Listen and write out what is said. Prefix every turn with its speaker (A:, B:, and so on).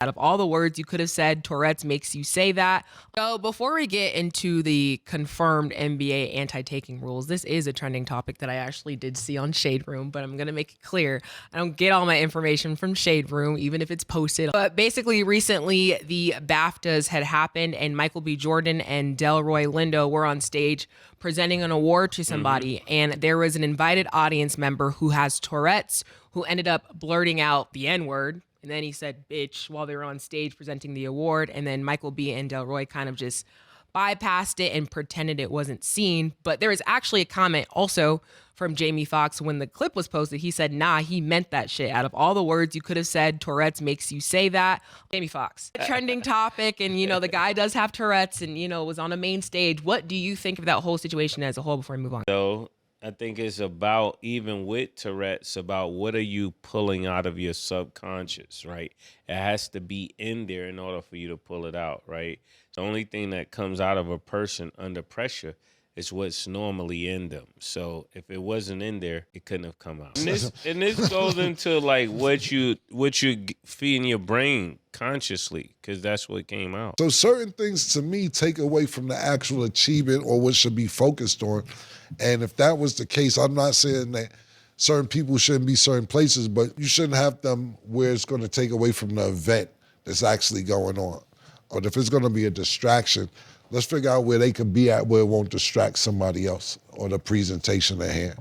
A: Out of all the words you could have said, Tourette's makes you say that. So before we get into the confirmed NBA anti-taking rules, this is a trending topic that I actually did see on Shade Room, but I'm going to make it clear. I don't get all my information from Shade Room, even if it's posted. But basically, recently, the BAFTAs had happened, and Michael B. Jordan and Delroy Lindo were on stage presenting an award to somebody, and there was an invited audience member who has Tourette's who ended up blurting out the N-word. And then he said, bitch, while they were on stage presenting the award. And then Michael B. and Delroy kind of just bypassed it and pretended it wasn't seen. But there was actually a comment also from Jamie Foxx when the clip was posted. He said, nah, he meant that shit. Out of all the words you could have said, Tourette's makes you say that. Jamie Foxx. Trending topic. And, the guy does have Tourette's and, was on a main stage. What do you think of that whole situation as a whole before we move on?
B: So I think it's about, even with Tourette's, about what are you pulling out of your subconscious, right? It has to be in there in order for you to pull it out, right? The only thing that comes out of a person under pressure is what's normally in them. So if it wasn't in there, it couldn't have come out. And this goes into like what you feeding your brain consciously, because that's what came out.
C: So certain things to me take away from the actual achievement or what should be focused on. And if that was the case, I'm not saying that certain people shouldn't be certain places, but you shouldn't have them where it's going to take away from the event that's actually going on. Or if it's going to be a distraction, let's figure out where they could be at where it won't distract somebody else or the presentation at hand.